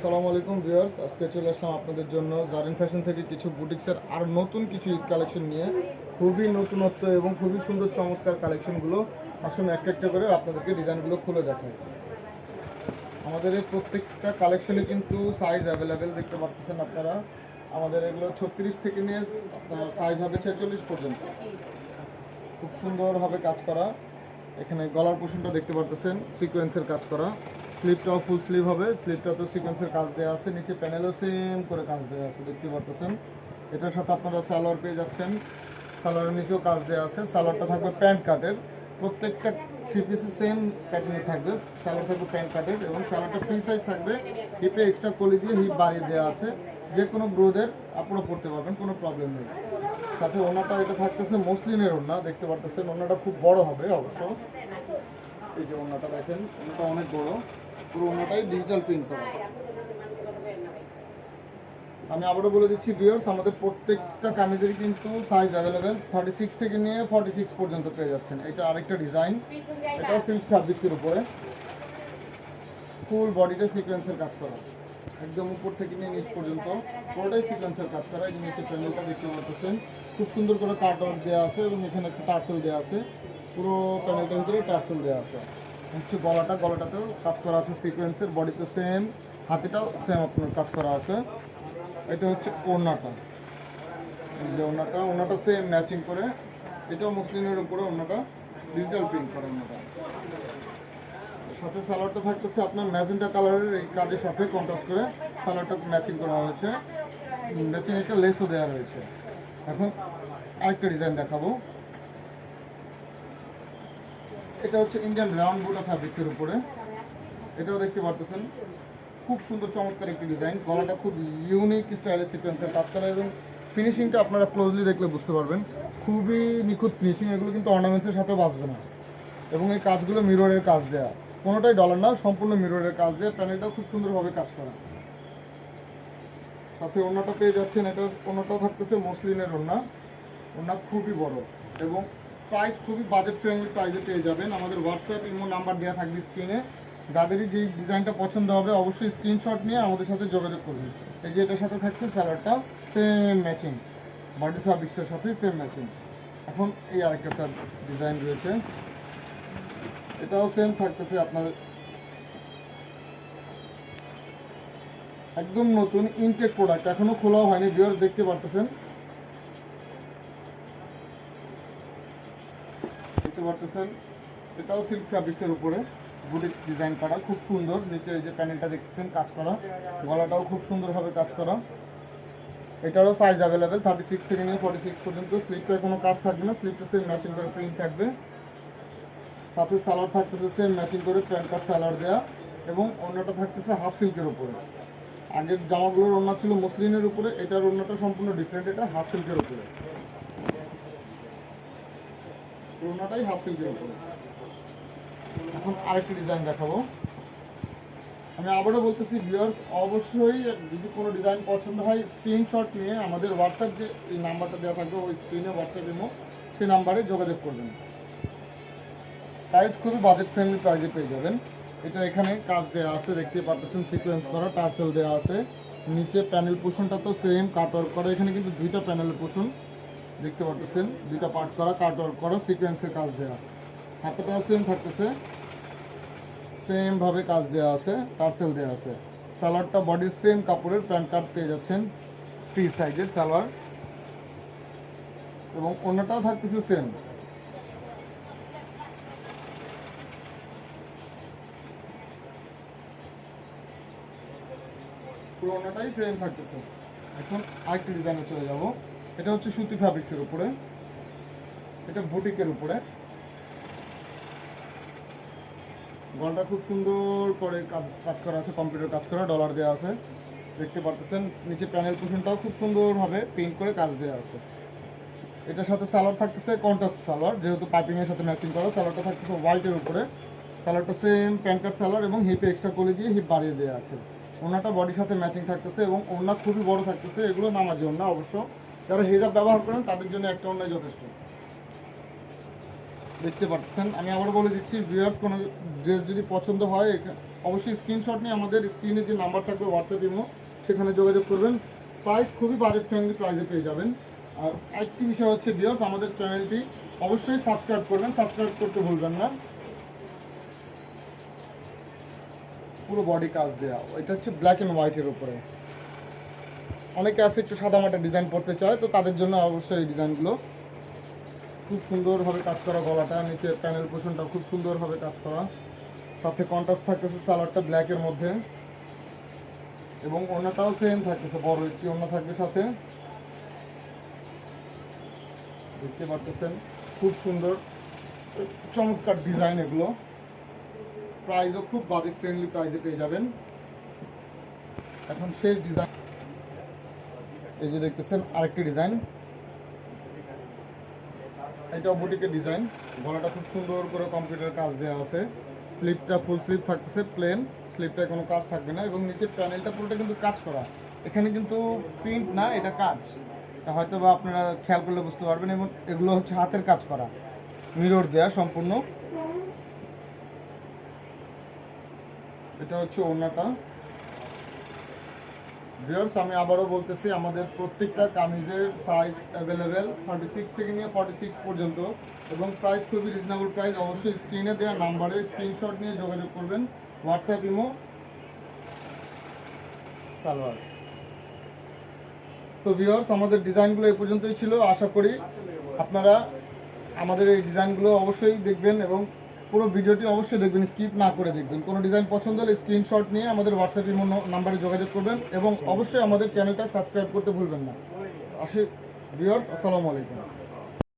আসসালামু আলাইকুম ভিউয়ার্স, আজকে চলে আসলাম আপনাদের জন্য জারিন ফ্যাশন থেকে কিছু বুটিক্সের আর নতুন কিছু ঈদ কালেকশন নিয়ে। খুবই নতুনত্ব এবং খুবই সুন্দর চমৎকার কালেকশনগুলো। আসুন একটা একটা করে আপনাদেরকে ডিজাইনগুলো খুলে দেখাই। আমাদের এই প্রত্যেকটা কালেকশনে কিন্তু সাইজ অ্যাভেলেবেল দেখতে পাচ্ছেন আপনারা। আমাদের এগুলো 36 থেকে নিয়ে আপনার সাইজ হবে 46 পর্যন্ত। খুব সুন্দরভাবে কাজ করা। এখানে গলার পোর্শনটা দেখতে পারতেছেন সিকোয়েন্সের কাজ করা। স্লিভটাও ফুল স্লিভ হবে, স্লিভটাতে সিকোয়েন্সের কাজ দেওয়া আছে, নিচে প্যানেলও সেম করে কাজ দেওয়া আছে দেখতে পারতেছেন। এটার সাথে আপনারা সালোয়ার পেয়ে যাচ্ছেন, সালোয়ারের নিচেও কাজ দেওয়া আছে। সালোয়ারটা থাকবে প্যান্ট কাটের, প্রত্যেকটা থ্রি পিসে সেম প্যাটার্নে থাকবে। সালোয়ার থাকবে প্যান্ট কাটের এবং সালোয়ারটা ফ্রি সাইজ থাকবে, হিপে এক্সট্রা কলি দিয়ে হিপ বাড়িয়ে দেওয়া আছে। যে কোনো গ্রোদের আপনারা পড়তে পারবেন, কোনো প্রবলেম নেই। সাথে ওনাটা এটা থাকতেছে মসলিনের ওনা, দেখতে পারতেছেন ওনাটা খুব বড় হবে অবশ্য। এই যে ওনাটা দেখেন, ওনাটা অনেক বড়, পুরো ওনাটাই ডিজিটাল প্রিন্ট করা। আমি আবারও বলে দিচ্ছি ভিউয়ার্স, আমাদের প্রত্যেকটা কামিজেরই কিন্তু সাইজ অ্যাভেলেবেল 36 থেকে নিয়ে 46 পর্যন্ত পেয়ে যাচ্ছেন। এটা আরেকটা ডিজাইন, এটাও সিল্ক ফ্যাব্রিক্সের উপরে, ফুল বডিতে সিকোয়েন্সের কাজ করা, একদম উপর থেকে নিয়ে নিচ পর্যন্ত পুরোটাই সিকোয়েন্সের কাজ করা। এই যে নিচে প্যানেলটা দেখতে পাচ্ছেন, খুব সুন্দর করে কাটওয়ার্ক দেওয়া আছে এবং এখানে একটা টার্সেল দেওয়া আছে। পুরো প্যানেলটার ভিতরে টার্সেল দেওয়া আছে। হচ্ছে গলাটাতেও কাজ করা আছে সিকোয়েন্সের, বডিতে সেম, হাতিটাও সেম আপনার কাজ করা আছে। এটা হচ্ছে ওড়নাটা, এই যে ওড়নাটা সেম ম্যাচিং করে, এটাও মুসলিমের উপরে ওড়নাটা ডিজিটাল প্রিন্ট করা। ওড়নাটা সাথে সালোয়ারটা থাকতেছে আপনার ম্যাজেন্টা কালারের, এই কাজের সাথে কন্ট্রাস্ট করে সালোয়ারটা ম্যাচিং করা হয়েছে। ম্যাচিং একটা লেসও দেওয়া রয়েছে। এখন আরেকটা ডিজাইন দেখাবো। এটা হচ্ছে ইন্ডিয়ান রাউন্ড বুটা ফ্যাব্রিক্সের উপরে, এটাও দেখতে পারতেছেন খুব সুন্দর চমৎকার একটি ডিজাইন। গলাটা খুব ইউনিক স্টাইলের সিকোয়েন্সের কাজ করা এবং ফিনিশিংটা আপনারা ক্লোজলি দেখলে বুঝতে পারবেন, খুবই নিখুঁত ফিনিশিং। এগুলো কিন্তু অর্নামেন্টসের সাথে বাঁচবে না এবং এই কাজগুলো মিররের কাজ দেওয়া, কোনোটাই ডলার না, সম্পূর্ণ মিররের কাজ দেওয়া। প্যানেলটাও খুব সুন্দরভাবে কাজ করা। সাথে ওড়নাটা পেয়ে যাচ্ছেন, এটা ওড়নাটাও থাকতেছে মসলিনের ওড়না। ওড়না খুবই বড় এবং প্রাইস খুবই বাজেট ফ্রেন্ডলি প্রাইসে পেয়ে যাবেন। আমাদের হোয়াটসঅ্যাপ ইমো নাম্বার দেওয়া থাকবে স্ক্রিনে। যাদেরই যেই ডিজাইনটা পছন্দ হবে অবশ্যই স্ক্রিনশট নিয়ে আমাদের সাথে যোগাযোগ করবেন। এই যে এটার সাথে থাকছে সালোয়ারটা সেম ম্যাচিং, বডি ফ্যাব্রিক্সটার সাথে সেম ম্যাচিং। এখন এই আরেকটা ডিজাইন রয়েছে, এটাও সেম থাকতেছে আপনার একদম নতুন ইনটেক প্রোডাক্ট, এখনো খোলাও হয়নি। ভিউয়ার্স দেখতে পারতেছেন, এটাও সিল্ক ফ্যাব্রিক্সের উপরে বুটিক ডিজাইন করা, খুব সুন্দর। নিচে এই যে প্যানেলটা দেখতেছেন কাজ করা, গলাটাও খুব সুন্দরভাবে কাজ করা। এটারও সাইজ অ্যাভেলেবেল 36 থেকে নিয়ে 46 পর্যন্ত। স্লিপটায় কোনো কাজ থাকবে না, স্লিপটা সেম ম্যাচিং করে প্রিন্ট থাকবে। সাথে সালোয়ার থাকতেছে সেম ম্যাচিং করে প্যান্ট কাট সালোয়ার দেওয়া এবং ওড়নাটা থাকতেছে হাফ সিল্কের উপরে। আগের জামাগুলোর ওড়না ছিল মসলিনের উপরে, এটার ওড়নাটা সম্পূর্ণ ডিফারেন্ট, এটা হাফ সিল্কের উপরে। ওড়নাটাই হাফ সিল্কের উপরে। এখন আরেকটি ডিজাইন দেখাবো। আমি আবারও বলতেছি ভিউয়ার্স, অবশ্যই যদি কোনো ডিজাইন পছন্দ হয় স্ক্রিনশট নিয়ে আমাদের হোয়াটসঅ্যাপ যে এই নাম্বারটা দেওয়া থাকবে ওই স্ক্রিনে হোয়াটসঅ্যাপ ইমো, সেই নাম্বারে যোগাযোগ করবেন। প্রাইস খুবই বাজেট ফ্রেন্ডলি প্রাইসে পেয়ে যাবেন। এটা এখানে কাজ দেওয়া আছে দেখতে পাচ্ছেন, সিকোয়েন্স করা, টার্সেল দেওয়া আছে। নিচে প্যানেল পোর্শনটা তো সেম কাটওয়ার্ক করা, এখানে কিন্তু দুইটা প্যানেলের পোর্শন দেখতে পাচ্ছেন, দুইটা পার্ট করা, কাটওয়ার্ক করা, সিকোয়েন্সের কাজ দেওয়া। হাতেটাও সেম থাকতেছে, সেমভাবে কাজ দেওয়া আছে, টার্সেল দেওয়া আছে। সালোয়ারটা বডির সেম কাপড়ের, প্যান্ট কাট পেয়ে যাচ্ছেন ফ্রি সাইজের সালোয়ার এবং অন্যটাও থাকতেছে সেম। পুরো অন্যটাই সেম থাকতেছে। এখন আরেকটি ডিজাইনে চলে যাব। এটা হচ্ছে সুতি ফ্যাব্রিক্সের উপরে, এটা বুটিকের উপরে। গলটা খুব সুন্দর করে কাজ করা আছে, কম্পিউটার কাজ করা, ডলার দেওয়া আছে দেখতে পারতেছেন। নিচে প্যানেল কুশনটাও খুব সুন্দরভাবে প্রিন্ট করে কাজ দেওয়া আছে। এটার সাথে সালোয়ার থাকতেছে কন্ট্রাস্ট সালোয়ার, যেহেতু পাইপিংয়ের সাথে ম্যাচিং করা। সালোয়ারটা থাকতেছে হোয়াইটের উপরে, সালোয়ারটা সেম প্যান্ট কাট সালোয়ার এবং হিপে এক্সট্রা করে দিয়ে হিপ বাড়িয়ে দেওয়া আছে। ওড়নাটা বডির সাথে ম্যাচিং থাকতেছে এবং ওড়না খুবই বড় থাকতেছে। এগুলো নামাজি ওড়না, অবশ্য যারা হিজাব ব্যবহার করেন তাদের জন্য একটা ওড়নাই যথেষ্ট দেখতে পাচ্ছেন। আমি আবার বলে দিচ্ছি ভিউয়ার্স, কোনো ড্রেস যদি পছন্দ হয় অবশ্যই স্ক্রিনশট নিয়ে আমাদের স্ক্রিনে যে নাম্বার থাকবে হোয়াটসঅ্যাপ ইমো সেখানে যোগাযোগ করবেন। প্রাইস খুবই বাজেট ফ্রেন্ডলি প্রাইসে পেয়ে যাবেন। আর একটি বিষয় হচ্ছে ভিউয়ার্স, আমাদের চ্যানেলটি অবশ্যই সাবস্ক্রাইব করবেন, সাবস্ক্রাইব করতে ভুলবেন না। পুরো বডি কাজ দেওয়া, এটা হচ্ছে ব্ল্যাক অ্যান্ড হোয়াইটের উপরে। অনেকে আছে একটু সাদামাটা ডিজাইন পড়তে চায়, তো তাদের জন্য অবশ্যই এই ডিজাইনগুলো। খুব সুন্দরভাবে কাজ করা গলাটা, নিচে প্যানেল পোর্শনটা খুব সুন্দরভাবে কাজ করা, সাথে কন্ট্রাস্ট থাকতেছে সালোয়ারটা ব্ল্যাকের মধ্যে, এবং ওড়নাটাও সেম থাকতেছে, বড় একটি ওড়না থাকবে সাথে, দেখতে পারতেছেন খুব সুন্দর চমৎকার ডিজাইন এগুলো। প্রাইসও খুব বাজেট ফ্রেন্ডলি প্রাইসে পেয়ে যাবেন। এখন শেষ ডিজাইন, এই যে দেখতেছেন আরেকটি ডিজাইন, এটা বুটিকের ডিজাইন। গলাটা খুব সুন্দর করে কম্পিউটার কাজ দেওয়া আছে, স্লিপটা ফুল স্লিপ থাকতেছে, প্লেন স্লিপটায় কোনো কাজ থাকবে না, এবং নিচের প্যানেলটা পুরোটা কিন্তু কাজ করা। এখানে কিন্তু প্রিন্ট না, এটা কাজ, এটা হয়তো বা আপনারা খেয়াল করলে বুঝতে পারবেন। এবং এগুলো হচ্ছে হাতের কাজ করা, মিরর দেয়া সম্পূর্ণ। এটা হচ্ছে ওড়নাটা। ভিউয়ার্স, আমি আবারও বলতেছি, আমাদের প্রত্যেকটা কামিজের সাইজ অ্যাভেলেবেল 36 থেকে নিয়ে 46 পর্যন্ত, এবং প্রাইস খুবই রিজনেবল প্রাইস। অবশ্যই স্ক্রিনে দেওয়া নাম্বারে স্ক্রিনশট নিয়ে যোগাযোগ করবেন, হোয়াটসঅ্যাপ ইমো সালোয়ার। তো ভিউয়ার্স, আমাদের ডিজাইনগুলো এই পর্যন্তই ছিল। আশা করি আপনারা আমাদের এই ডিজাইনগুলো অবশ্যই দেখবেন, এবং পুরো ভিডিওটি অবশ্যই দেখবেন, স্কিপ না করে দেখবেন। কোনো ডিজাইন পছন্দ হলে স্ক্রিনশট নিয়ে আমাদের হোয়াটসঅ্যাপ ইমো নাম্বারে যোগাযোগ করবেন, এবং অবশ্যই আমাদের চ্যানেলটা সাবস্ক্রাইব করতে ভুলবেন না। আসি ভিউয়ার্স, আসসালামু আলাইকুম।